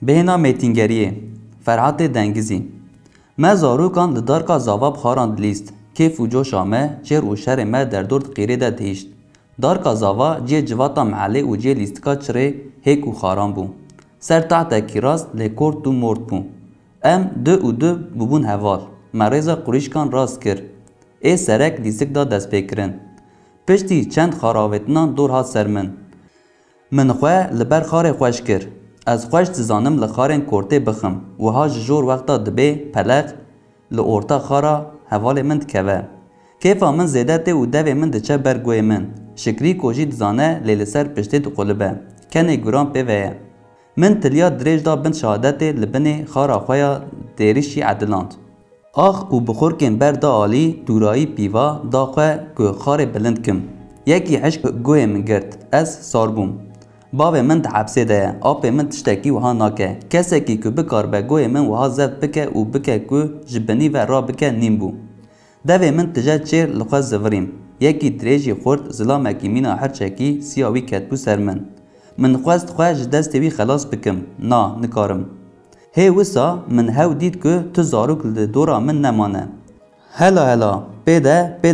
Bêhna mêtîngeriyê Ferhatê Dengizî me zarokan li darka zavab xwaran dilîst. Kêf û coşa me, çêr û şerê me derdor di qîrê de dihîşt. Darka zava ciyê civata mehelê û ciyê lîstika çirê hêk û xaran bû. Ser tehtekî rast lê kort û mort bû. Em du û du bûbûn heval. Me rêza qurîşkan rast kir. Ê serek lîstik da destpêkirin. Piştî çend xarawetinan dor hat ser min. Min xwe li ber xarê xweş kir. Ez xweş dizanim li xarên kortê bixim. Wiha ji jor wexta dibe peleq li orta xara hevalê min dikeve. Kêfa min zêde tê û devê min diçe ber guhê min. Şikrî ko jî dizane lê li ser piştê diqolibe. Kenê guran pê ve ye. Min tiliya dirêj da bin şehadetê li binê xara xwe ya dêrîşî ediland. Ax û bixorkên ber da alî tûrayî pîva da xwe ku xarê bilind kim. Yekî hişk guhê min girt. Ez sar bûm. Bavê min di hepsê de ye. Apê min tiştekî wiha nake. Kesekî ku bikarbe guhê min wiha zev bike û bike ku ji binî ve rabike nîm bû. Devê min tije çêr li xwe zivirîm. Yekî dirêjî xurt zilamekî mîna hirçekî siya wî ketbû ser min. Min xwest xwe ji destê wî xelas bikim. Na, nikarim. Hê wisa min hew dît ku tu zarok li dora min nemane. Hela pê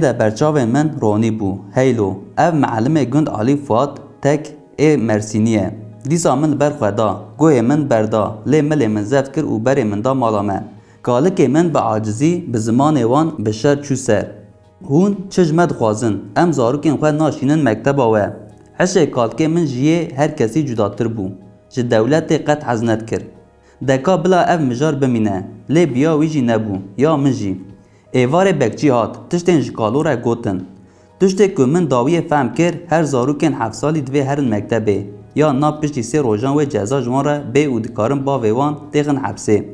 de berçavên min ronî bû. Heylo, ev meelimê gund Alî Fuad tek ê Mersînî ye. Dîsa min li ber xwe da, guhê min berda, lê milê min zev kir û berê min da mala me. Kalikê min bi acizî bi zimanê wan bi şer çû ser. Hûn çi ji me dixwazin? Em zarokên xwe naşînin mekteba we. Hişê kalikê min ji yê her kesî cudatir bû. Ji dewletê qet hez nedikir. Deka bila ev mijar bimîne, lê biya wî jî nebû, ya min jî. Êvarê bekçî hat, tiştên ji kalora gotin. Tiştê ku min dawiyê fehm kir, her zarokên heft salî divê herin mektebê. Ya na piştî sê rojan wê ceza ji wan re bê û dikarin bavê wan têxin hepsê.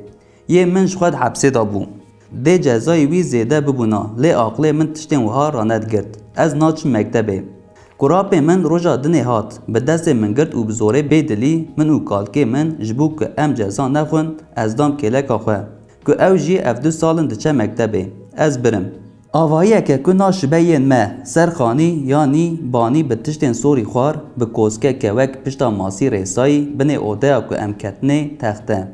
Yê min ji xwe di hepsê da bû. Dê cezayê wî zêde bibûna, lê aqilê min tiştên wiha ranedgirt. Ez naçim mektebê. Kurapê min roja dinê hat, bi destê min girt û bi zorê bêdilî min û kalikê min ji bo ku em ceza nexwin, ez dam kêleka xwe. Ku ew jî ev 2 salin diçe mektebê. Ez birim. Avahiyeke ku naşibe yên me, serxanî yanî banî bi tiştên sorî xwar, bi koskeke wek pişta masî rêsayî binê odeya ku em ketine texte.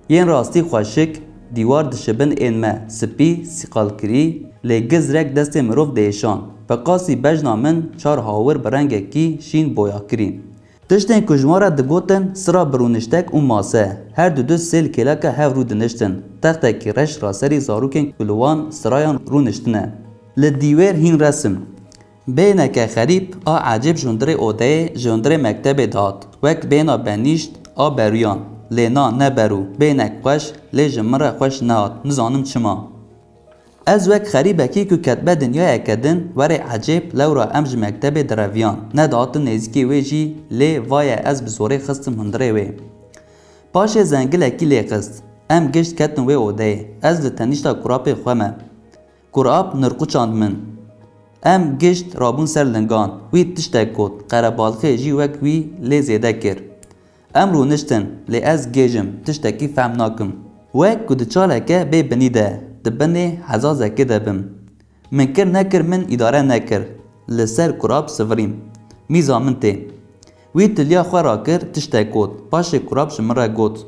Yên rastî xweşik, dîwar dişibin ên me, spî, sîqalkirî, lê gizrek destê mirov diêşan. Peqasî bejna min çar hawir bi rengekî şîn boyakirî. Tiştên ku ji wan re digotin sira bi rûniştek û mase. Her du sêl kêleka hev rû diniştin. Textekî reş raserî zarokên ku li wan sirayan rûniştine. Li dîwêr hîn resim. Bêhneke xerîb a ecêb ji hundirê odeyê ji hundirê mektebê dihat. Wek bêhna benîşt a berûyan. Lê na ne berû. Bêhnek xweş lê ji min re xweş nehat. Nizanim çima. Ez wek xerîbekî ku ketbe dinyayeke din werê ecêb lewra em ji mektebê direviyan. Ne dihatin nêzîkî wê jî lê vaye ez bi zorê xistim hundirê wê. Paşê zengilekî lê xist. Em gişt ketin wê odeyê. Ez li tenîşta kurapê xwe me. Kurap nirqûçand min. Em gişt rabûn ser lingan. Wî tiştek got. Qerebalixê jî wek wî lê zêde kir. Em rûniştin lê ez gêjim. Tiştekî fehm nakim. Wek ku di çaleke bê binî de. Di binê hezazekê de bim. Min kir nekir min îdare nekir. Li ser kurap sivirîm. Mîza min tê. Wî tiliya xwe rakir tiştek got. Paşê kurap ji min re got.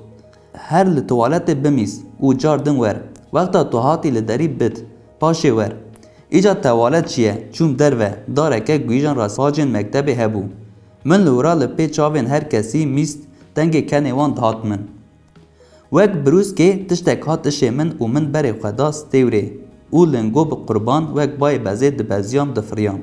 Her li tuwaletê bimîs û car din wer. Wexta tu hatî li derî bit. Paşê wer. Îca tewalet çi ye? Çûm derve. Dareke gûîjan rastbacên mektebê hebû. Min li wira li pê çavên her kesî mîst dengê kenê wan dihat min. Wek birûskê tiştek hat işê min û min berê xwe da stêwrê û lingo bi qurban wek bayê bezê dibeziyam difiriyam.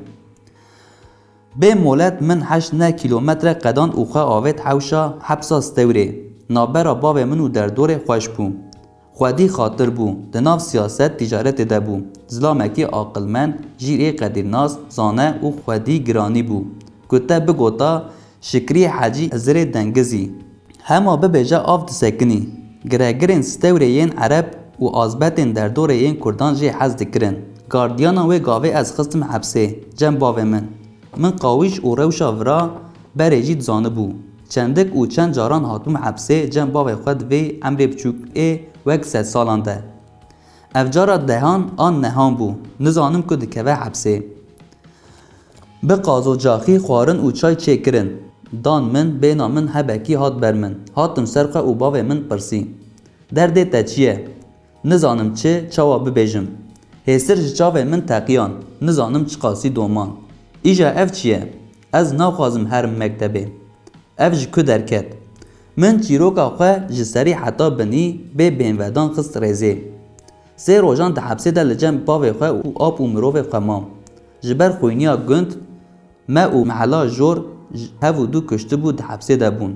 Bê molet min 8 kîlometre qedand û xwe avêt hewşa hepsa stêwrê. Navbera bavê min û derdorê xweş bû. Xwedî xatir bû. Di nav siyaset tîcaretê de bû. Zilamekî aqilmend, jîrê qedîrnaz, zane û xwedî giranî bû. Ku te bigota Şikrî Hecî Zirê Dengizî. Hema bibêje av disekinî. Giregirên stêwrê yên Ereb û azbetên derdorê yên Kurdan jê hez dikirin. Gardiyana wê gavê ez xistim hepsê, cem bavê min. Min qawîş û rewşa vira berê jî dizanibû. Çendik û çend caran hatbûm hepsê, cem bavê xwe di vê emrê biçûkê wek 100 salan de. Ev cara dehan an nehan bû. Nizanim ku dikeve hepsê. Bi qazocaxî xwarin û çay çêkirin. دان من بینا من هبکی هات بر من هاتم سرخه و باوی من پرسی درده تا چیه؟ نزانم چه چاوا ببیجم هستر جاوی من تقیان نزانم چقاسی دومان ایجا اف چیه؟ از ناخوازم هر مکتبه اف جکو درکت من چیروکا خواه جسری حتا بنی به بینودان خست ریزه سه روژان ده حبسه ده لجم باوی خواه و آب و مروف خواه مام جبر خوینیا گند ما و محلا جور هفو دو کشته بود ده حبسه ده بون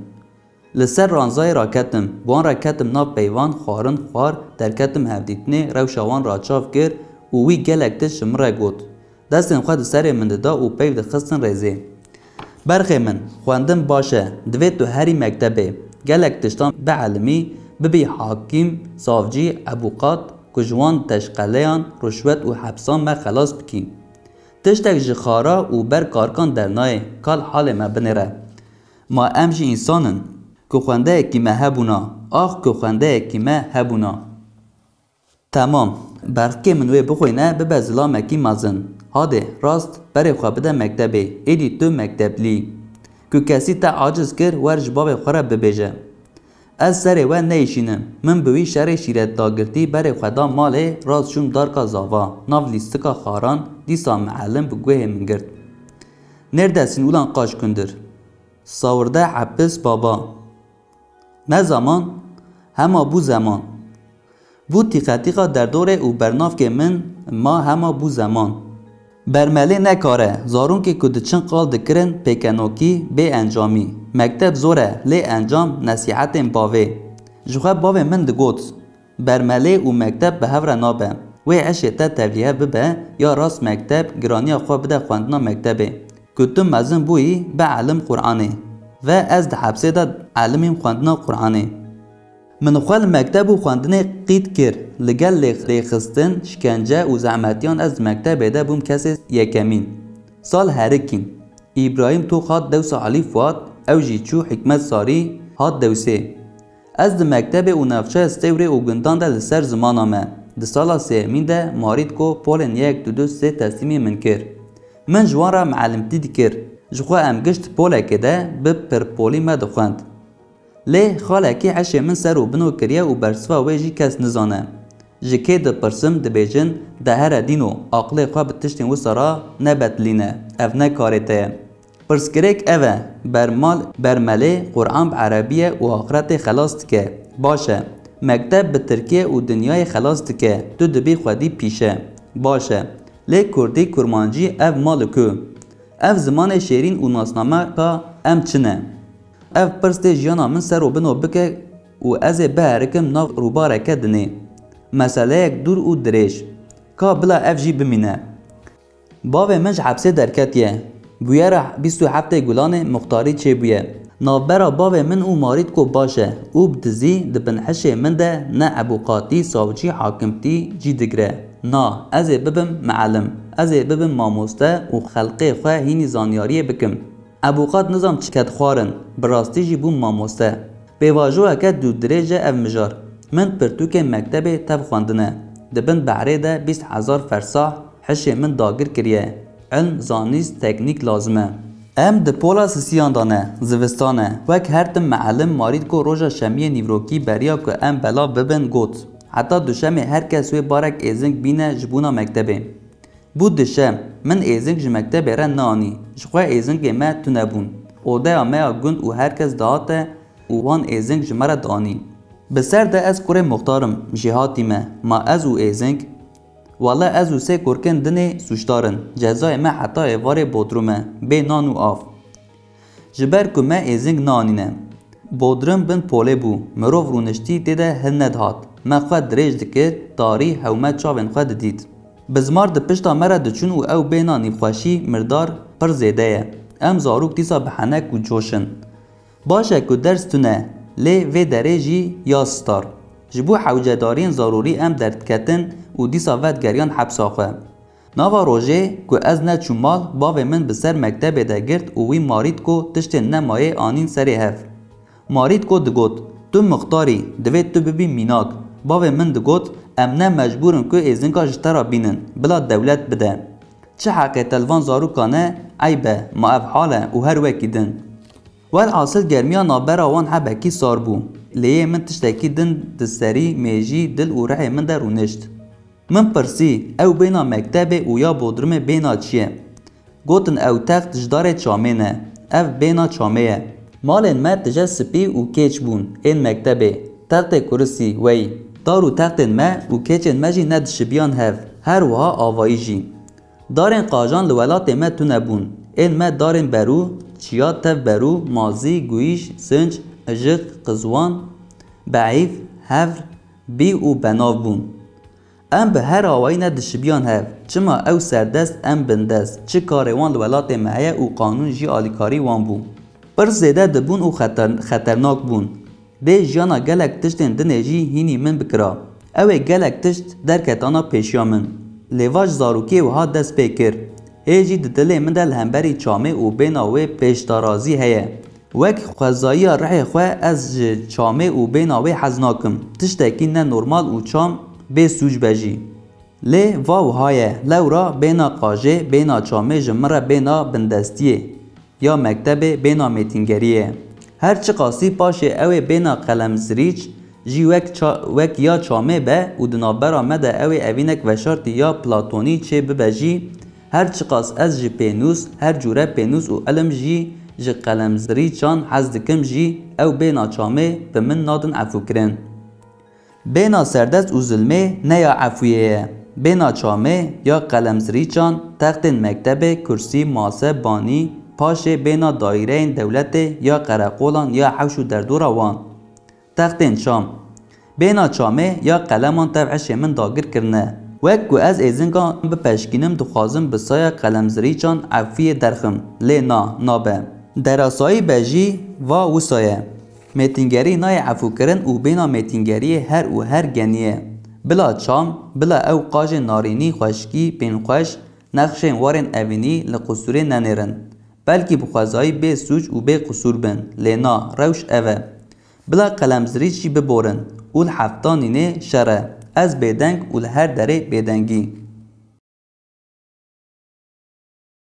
لسر رانزای راکتم بان راکتم ناب پیوان خارن خوار درکتم هفدیتنه روشاوان را چاف گر و وی گلک ده شمره گود دستن خواه ده سر من ده دا و پیو ده خستن ریزه برخی من خواندم باشه دوید تو هری مکتبه گلک تشتان به علمی ببی حاکم صافجی ابوقات کجوان تشقلیان رشوت و حبسان ما خلاص بکیم تشتک جخارا و بر کارکان در نای کال حال ما بنره ما امجی انسانن که خونده اکی ما هبونا آخ که خونده اکی ما هبونا تمام برخی منوی بخوینه ببه ظلام اکی مازن هاده راست برای خواه بده مکتبه ایدی تو مکتب لی که کسی تا عاجز کر ورج باب خواه ببیجه از سر و نیشینم من بوی شر شیرت داگرتی برای خدا ماله راست شوم دارکا زاوا ناو لیستکا خاران دیسا معلم بگوه من گرد نردسین اولان قاش کندر ساورده حبس بابا نه زمان هما بو زمان بو تیقا در دوره او برناف که من ما هما بو زمان برمله نکاره زارون که کدچن قال دکرن پیکنوکی به انجامی مکتب زوره لی انجام نصیحت باوه جوخه باوه من دگوت برمله و مکتب به هفره نابه و عشیتا تولیه ببه یا راست مکتب گرانی خواه بده خواندنا مکتبه کتم مزن بویی به علم قرآنه و از ده حبسه ده علمیم خواندنا قرآنه من خوال مکتب و خواندنه قید کر لگل لیخستن شکنجه و زحمتیان از مکتب ده بوم کسی یکمین سال هرکین ابراهیم تو خواد دوس علی فواد او جیچو حکمت ساری هاد دوسه از ده مکتب و نفشه استوره و گندان ده لسر زمان آمه ده سالا سیمین ده مارید کو پولن 1 2 3 تسلیمی من کر من جوان را معلمتی دی کر جخوا ام گشت پوله که ده به پر پولی ما دخواند لی خاله که عشه من سر و بنو کریه و برسوا ویجی کس نزانه جکه ده پرسم ده بیجن ده هر دینو عقل خواه بتشتین و سرا نبتلینه اف نکارته پرسکرک اوه برمله قرآن بعربیه و آخرت خلاص تکه باشه مکتب به ترکیه و دنیای خلاص تکه تو دبی خودی پیشه باشه لی کردی کرمانجی اف مالکو اف زمان شیرین و ناسنامه که ام چنه اف پرسته جیانا من سر و بنو بکه و از بهرکم ناف روبارکه دنه مسئله یک دور و دریش که بلا اف جی بمینه باوه منج حبسه درکتیه بویه را 27 گلان مختاری چه بویه نابرا باوه من او مارید کو باشه او بدزی دبنحشه من ده نه ابوقاتی ساوچی حاکمتی جی دگره نا از ببم معلم از ببم ماموسته و خلقه خواه هینی زانیاریه بکم ابوقات نظام چکت خوارن براستی جی بوم ماموسته بیواجو اکد دو دریجه اف مجار من پرتوک مکتب تب خواندنه دبن بحره ده 20,000 فرساح حشه من داگر کریه علم زانیست تکنیک لازمه ام ده پولا سسیان دانه زوستانه وک هرتم معلم مارید کو روژا شمیه نیوروکی بریا که ام بلا ببن گوت حتی دوشم هر کس وی بارک ایزنگ بینه جبونا مکتبه بود دوشم من ایزنگ ج مکتبه را نانی جخواه ایزنگ ما تو نبون اوده ما گند و هر کس دهاته و وان ایزنگ جمره دانی بسر ده از کره مختارم جهاتی ما از او ایزنگ والله از او سه کرکن دنه سوشتارن جزای ما حتی ایوار بودرومه به نان و آف جبر که ما ایزنگ نانینه بودرم بن پوله بو مروف رونشتی دیده هل ندهات ما خواه دریج دکر داری هومت چاوین خواه دید بزمار ده پشتا مرا دچون او بینانی خوشی مردار پر زیده ام زاروک دیسا بحنک و جوشن باشه که درس تونه لی وی دریجی یا ستار جبو حوجه دارین ضروری ام درد کتن و دیسا ود گریان حبس آخوه ناوا روژه که از نچون مال باوی من بسر مکتب ده گرد و وی مارید که تشت نمایه آنین سری هف مارید که دگوت تو مختاری دوید تو ببین میناک باوی من دگوت ام نه مجبورن که ایزنگا جترا بینن بلا دولت بده چه حقی تلوان زاروکانه عیبه ما اف حاله و هر وکی دن والحاصل گرمیا نابرا وان حبکی سار بو لیه من تشتکی دن دسری میجی دل و رح من در رونشت من پرسی او بینا مکتب او یا بودرم بینا چیه گوتن او تخت جدار چامه نه او بینا چامه مالن ما تجه سپی و کیچ بون این مکتبه تخت کرسی وی دارو تختن ما و کیچن مجی ندش بیان هف هر وها آوایی جی دارن قاجان لولات ما تو نبون این ما دارن برو چیات تف برو مازی گویش سنج اجق قزوان بعیف هفر بی و بناو بون ام به هر آوایی ندش بیان هف چما او سردست ام بندست چه کاروان لولات معیه و قانون جی آلیکاری وان بون پر زیده دبون و خطرناک بون ده جانا گلک تشتن دنجی هینی من بکرا اوه گلک تشت درکتانا پیشیا من لیواج زاروکی و ها دست پیکر هیجی ددلی من دل همبری چامه و بیناوه پیشتارازی هیه وک خوزایی رحی خواه از چامه و بیناوه حزناکم تشتکی نه نورمال و چام به سوج بجی لی واو هایه لورا بینا قاجه بینا چامه جمره بینا بندستیه یا مکتب بینا میتینگریه هر چه قاسی پاشه اوه بینا قلم زریچ جی وک یا چامه به و دنابرا مده اوه اوینک و شرط یا پلاتونی چه ببجی هر چه قاس از جی پینوس هر جوره پینوس و علم جی قلم زریچان حزدکم جی او بینا چامه به من نادن عفو کرن بینا سردست و ظلمه نه یا عفویه بینا چامه یا قلم زریچان تخت مکتب کرسی ماسه بانی پاشه بینا دایره دولت یا قرقولان یا حوش در دور وان تختین شام بینا چامه یا قلمان تبعش من داگر کرنه وکو از ایزنگان به پشکینم دخوازم بسای قلم زریچان عفوی درخم لی نابه دراسایی بجی و وسایه میتینگری نای عفو کرن و بینا میتینگری هر و هر گنیه بلا چام بلا او قاج نارینی خوشکی پین خوش نقشین وارن اوینی لقصوری ننیرن بلکه بخوازایی به سوچ و به قصور بن لینا روش اوه بلا قلم زریچی ببورن اول هفتانینه شره از بیدنگ اول هر دره بیدنگی